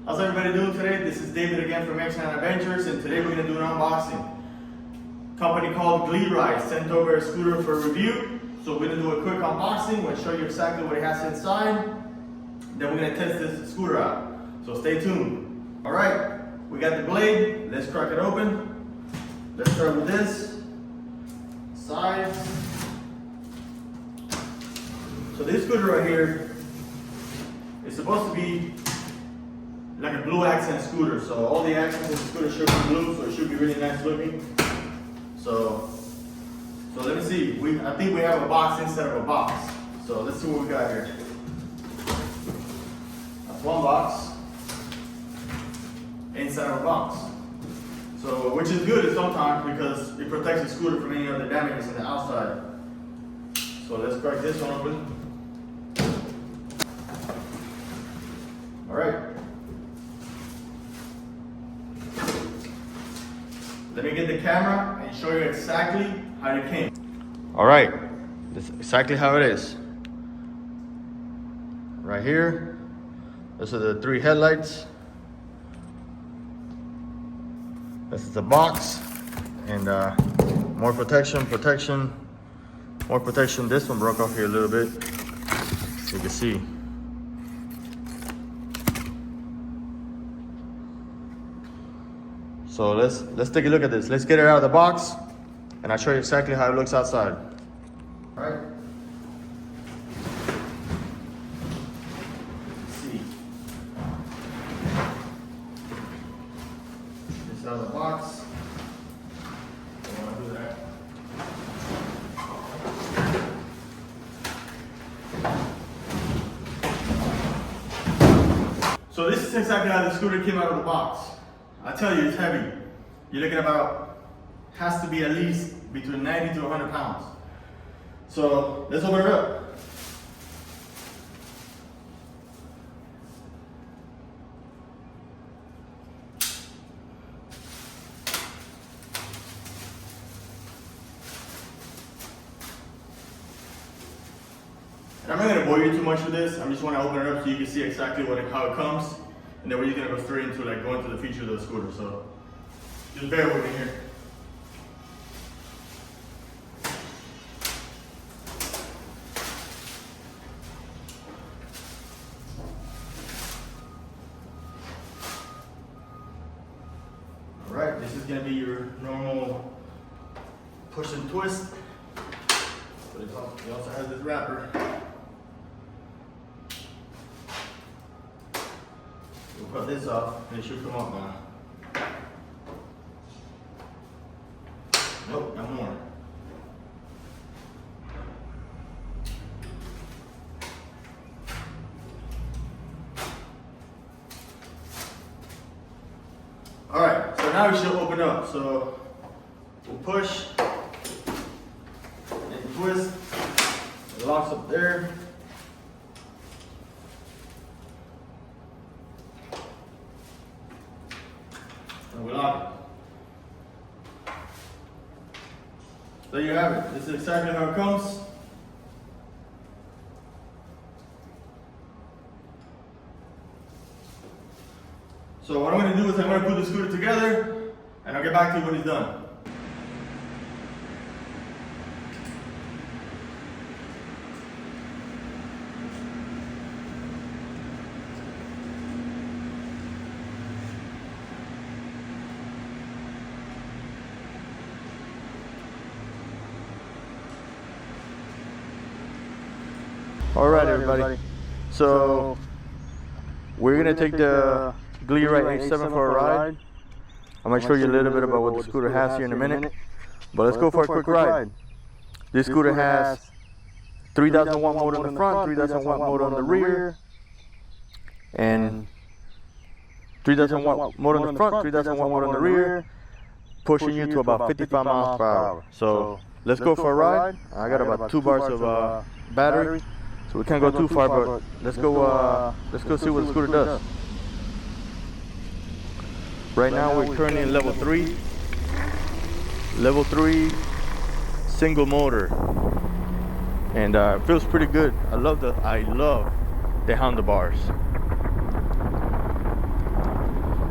How's everybody doing today? This is David again from X9 Adventures, and today we're going to do an unboxing. Company called GLEERIDE sent over a scooter for review. So we're going to do a quick unboxing. We're going to show you exactly what it has inside. Then we're going to test this scooter out. So stay tuned. Alright, we got the blade. Let's crack it open. Let's start with this. Sides. So this scooter right here is supposed to be like a blue accent scooter. So all the accents in the scooter should be blue, so it should be really nice looking. So let me see. I think we have a box instead of a box. So let's see what we got here. That's one box inside of a box. So which is good sometimes because it protects the scooter from any other damages on the outside. So let's crack this one open. All right. Let me get the camera and show you exactly how it came. All right, this is exactly how it is. Right here, those are the 3 headlights. This is the box, and more protection. This one broke off here a little bit, so you can see. So let's take a look at this. Let's get it out of the box, and I'll show you exactly how it looks outside. All right. Let's see. This out of the box. Don't want to do that. So this is exactly how the scooter came out of the box. I tell you, it's heavy. You're looking about, has to be at least between 90 to 100 pounds. So let's open it up. And I'm not going to bore you too much with this. I just want to open it up so you can see exactly how it comes. And then we're just gonna go straight into like going to the features of the scooter. So just bear with me here. All right, this is gonna be your normal push and twist, but it also has this wrapper. We'll cut this off and it should come up now. Nope, not more. Alright, so now it should open up. So we'll push and twist. It locks up there. And we lock it. There you have it. This is exactly how it comes. So what I'm going to do is I'm going to put the scooter together and I'll get back to you when it's done. All right, everybody. So we're gonna take the GLEERIDE H7 for a ride. I'm gonna show you a little bit about what the scooter has here in a minute. But let's go for a quick ride. This scooter has 3000 watt motor on the front, 3000 watt motor on the rear, and 3000 watt motor on the front, 3000 watt motor on the rear, pushing you to about 55 miles per hour. So let's go for a ride. I got about 2 bars of battery. So we can't go too far, but let's go see what the scooter does. Right now we're currently in level 3. Level 3 single motor. And it feels pretty good. I love the handlebars.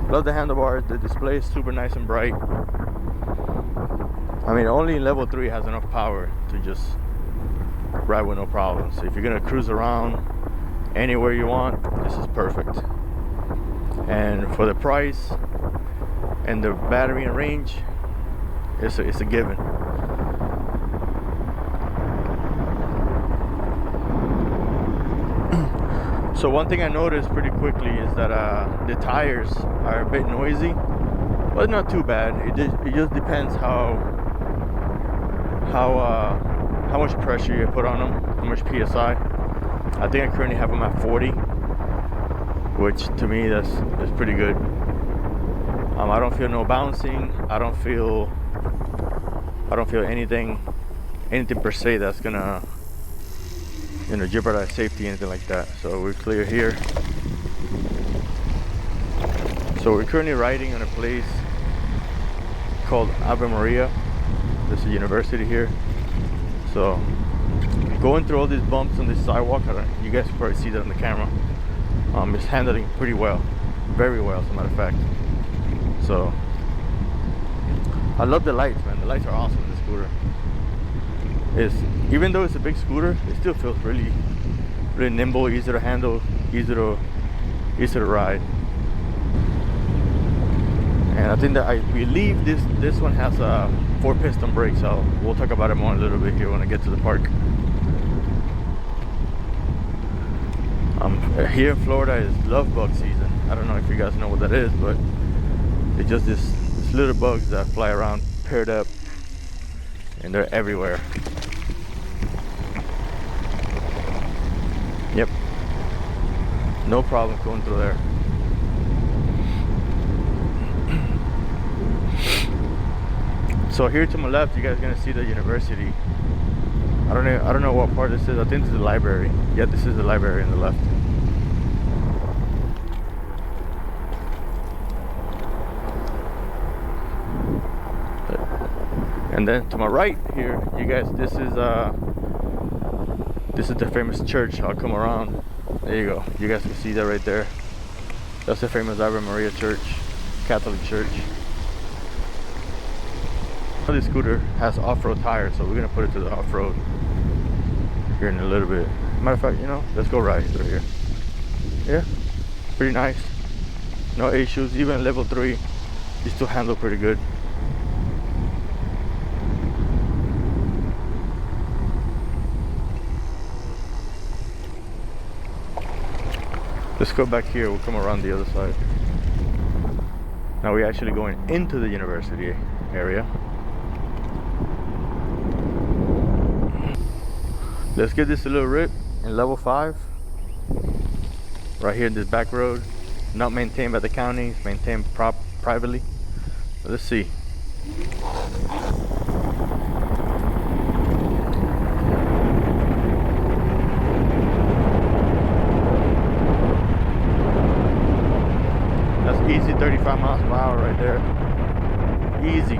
Love the handlebars. The display is super nice and bright. I mean, only level 3 has enough power to just ride with no problem. So if you're gonna cruise around anywhere you want, this is perfect. And for the price and the battery and range, it's a given. So one thing I noticed pretty quickly is that the tires are a bit noisy, but not too bad. It just depends how much pressure you put on them, how much PSI. I think I currently have them at 40, which to me that's pretty good. I don't feel no bouncing. I don't feel anything per se that's gonna jeopardize safety, anything like that. So we're clear here. So we're currently riding on a place called Ave Maria. This is a university here. So going through all these bumps on this sidewalk, you guys can probably see that on the camera. It's handling pretty well, very well, as a matter of fact. So I love the lights, man. The lights are awesome on the scooter. Even though it's a big scooter, it still feels really nimble, easy to handle, easy to ride. And I think that I believe this one has a 4-piston brake, so we'll talk about it more a little bit here when I get to the park. Here in Florida is love bug season. I don't know if you guys know what that is, but it's just this little bugs that fly around paired up, and they're everywhere. Yep, no problem going through there. So here to my left, you guys are gonna see the university. I don't know what part this is. I think this is the library. Yeah, this is the library on the left. And then to my right here, you guys, this is the famous church. I'll come around. There you go. You guys can see that right there. That's the famous Ave Maria Church, Catholic church. This scooter has off-road tires, so we're gonna put it to the off-road here in a little bit. Matter of fact, let's go ride through here. Yeah, pretty nice. No issues. Even level 3, you still handle pretty good. Let's go back here. We'll come around the other side. Now we're actually going into the university area. Let's give this a little rip in level 5. Right here in this back road. Not maintained by the county, it's maintained privately. Let's see. That's easy 35 miles per hour right there. Easy.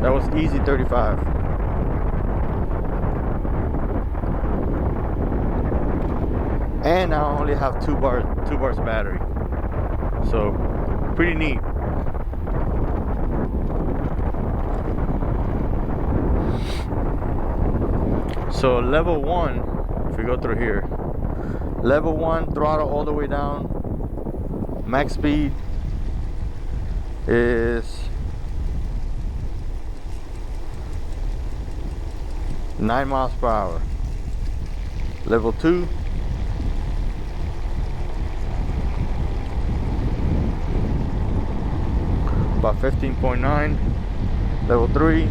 That was easy 35. And now I only have 2 bars battery, so pretty neat. So level 1, if we go through here, level 1 throttle all the way down, max speed is 9 miles per hour. Level 2, about 15.9. Level 3,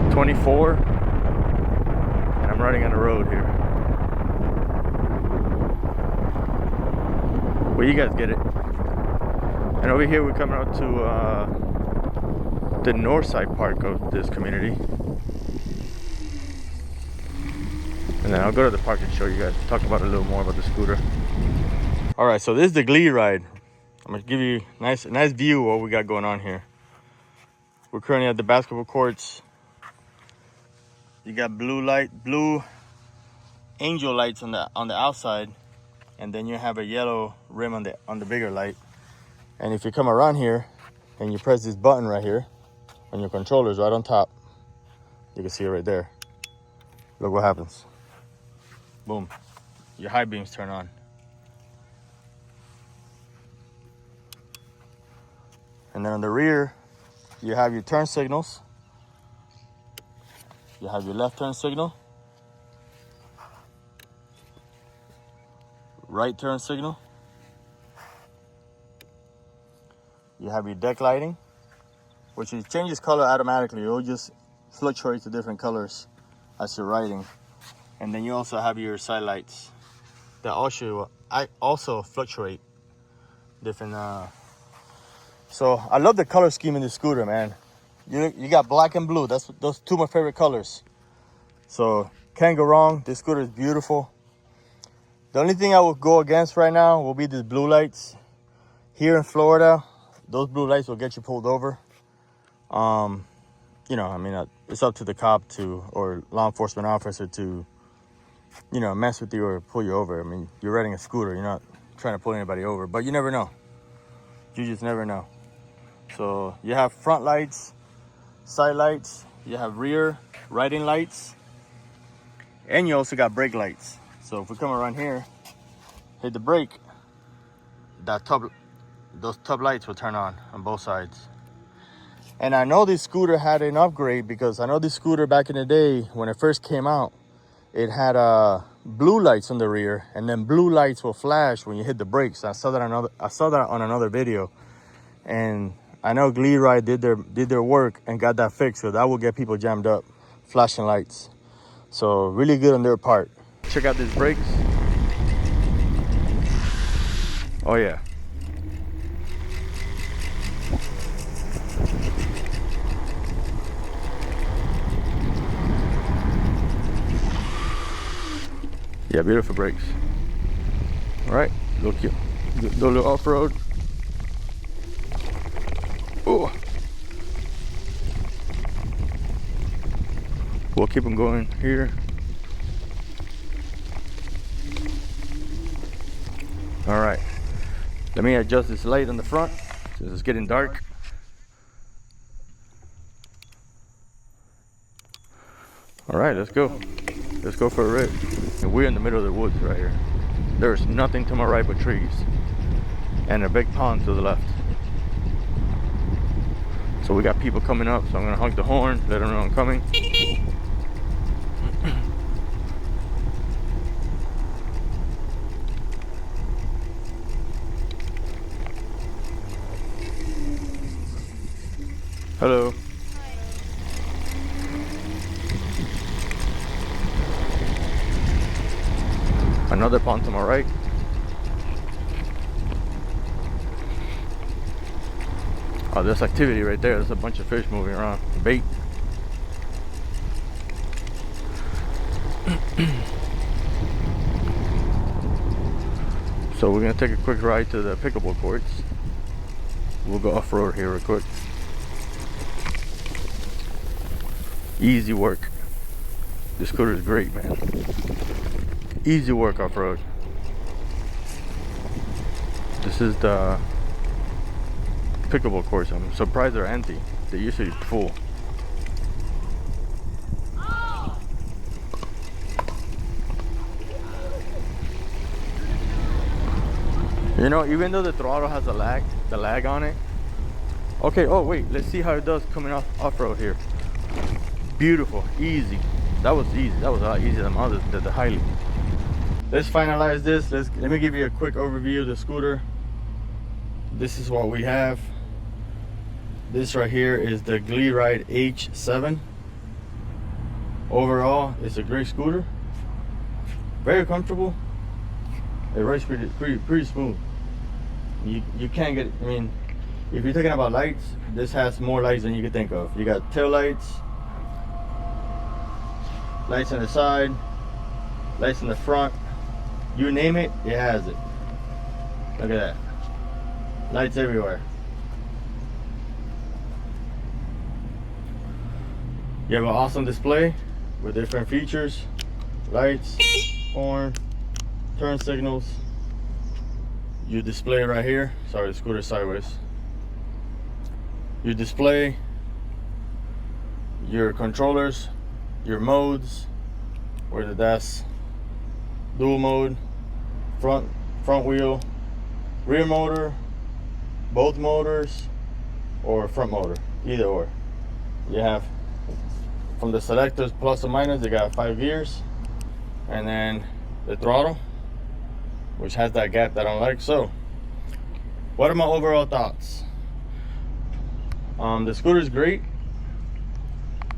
.24, and I'm riding on the road here. Well, you guys get it. And over here we're coming out to the north side part of this community. And then I'll go to the park and show you guys, talk about a little more about the scooter. All right, so this is the GLEERIDE. I'm gonna give you a nice view of what we got going on here. We're currently at the basketball courts. you got blue angel lights on the outside, and then you have a yellow rim on the bigger light. And if you come around here and you press this button right here on your controllers right on top, you can see it right there. Look what happens. Boom. Your high beams turn on. And then on the rear, you have your turn signals. You have your left turn signal, right turn signal. You have your deck lighting, which it changes color automatically. It'll just fluctuate to different colors as you're riding. And then you also have your side lights that also fluctuate different. So I love the color scheme in the scooter, man. You got black and blue. Those two of my favorite colors. So can't go wrong. This scooter is beautiful. The only thing I would go against right now will be these blue lights. Here in Florida, those blue lights will get you pulled over. You know, I mean, it's up to the cop or law enforcement officer to, you know, mess with you or pull you over. I mean, you're riding a scooter. You're not trying to pull anybody over, but you never know. You just never know. So you have front lights, side lights, you have rear riding lights, and you also got brake lights. So if we come around here, hit the brake, those top lights will turn on both sides. And I know this scooter had an upgrade, because I know this scooter back in the day when it first came out, it had blue lights on the rear, and then blue lights will flash when you hit the brakes. I saw that on another video, and I know GLEERIDE did their work and got that fixed, so that will get people jammed up, flashing lights. So really good on their part. Check out these brakes. Oh yeah. Yeah, beautiful brakes. All right, look here, do a little off-road. Oh, we'll keep them going here. All right, let me adjust this light on the front since it's getting dark. All right, let's go for a ride. And we're in the middle of the woods right here. There's nothing to my right but trees and a big pond to the left. So we got people coming up, so I'm gonna honk the horn, let them know I'm coming. Hello. Another pond to my right. Oh, there's activity right there. There's a bunch of fish moving around. Bait. So we're gonna take a quick ride to the pickleball courts. We'll go off-road here real quick. Easy work. This scooter is great, man. Easy work off-road. This is the pickleball course. I'm surprised they're empty. They're usually full. You know, even though the throttle has the lag on it. Okay, oh wait, let's see how it does coming off-road here. Beautiful, easy. That was easy. That was a lot easier than the Highly. Let's finalize this. Let me give you a quick overview of the scooter. This is what we have. This right here is the GLEERIDE H7. Overall, it's a great scooter. Very comfortable. It rides pretty smooth. You can't get, I mean, if you're talking about lights, this has more lights than you can think of. You got tail lights, lights on the side, lights in the front. You name it, it has it. Look at that. Lights everywhere. You have an awesome display with different features, lights, horn, turn signals. You display right here. Sorry, the scooter sideways. You display your controllers, your modes, whether that's dual mode, front wheel, rear motor, both motors, or front motor, either or. You have from the selectors plus or minus, they got 5 gears, and then the throttle, which has that gap that I don't like. So what are my overall thoughts? The scooter is great.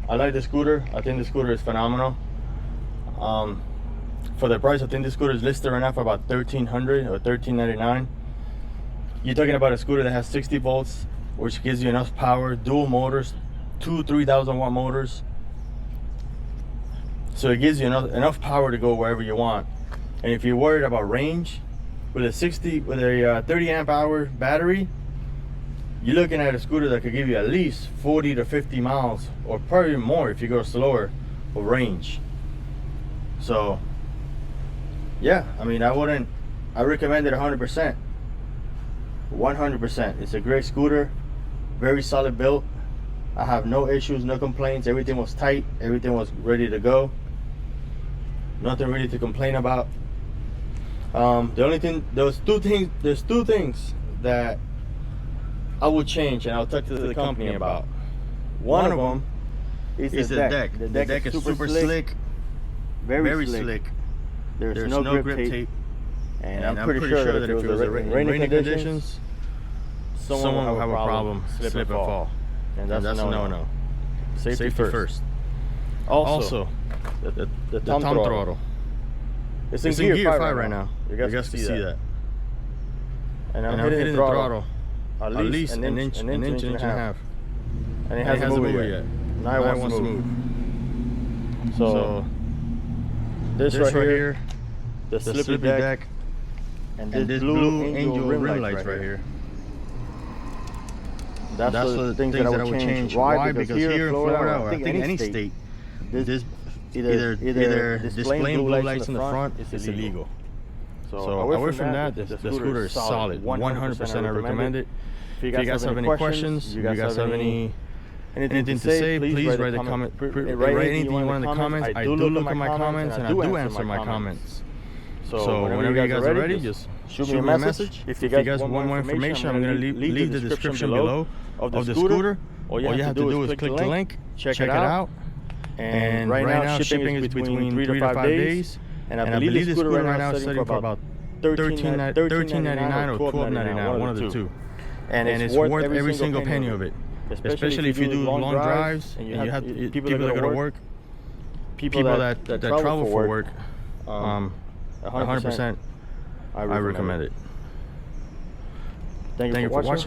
I like the scooter. I think the scooter is phenomenal. For the price, I think the scooter is listed right now for about $1,300 or $1,399. You're talking about a scooter that has 60 volts, which gives you enough power, dual motors, 3,000 watt motors. So it gives you enough power to go wherever you want. And if you're worried about range, with a 30 amp hour battery, you're looking at a scooter that could give you at least 40 to 50 miles, or probably more if you go slower, of range. So yeah, I mean, I recommend it 100%. 100%. It's a great scooter, very solid built. I have no issues, no complaints. Everything was tight, everything was ready to go. Nothing really to complain about. The only thing, there's two things that I would change, and I'll talk to the company about. One of them is the deck. The deck is super slick, very slick. There's no grip tape. And I'm pretty sure that if it was rainy conditions, someone will have a problem, slip and fall. And that's a no-no. Safety first. Also, the thumb throttle. It's in gear 5 right now. You guys can see that. And I'm hitting the throttle at least an inch and a half. And it hasn't moved yet. Now it wants to move. So this right here, the slippy deck, and this blue angel rim lights right here. That's the things that I would change. Why? Because here in Florida, or I think in any state, this either displaying blue lights in the front is illegal. So away from that, the scooter is solid. 100% I recommend it. If you guys have any questions, you guys have anything to say, please write a comment. Write anything you want in the comments. I do look at my comments, and I do answer my comments. So whenever you guys are ready, just shoot me a message. If you guys want more information, I'm going to leave the description below of the scooter. All you have to do is click the link, check it out. And right now shipping is between 3 to 5 days. And I believe the scooter right now is selling for about $13.99 or $12.99, one of the two. And it's worth every single penny of it. Especially if you do long drives and you have people that go to work, people that travel for work. 100% I recommend it. Thank you for watching.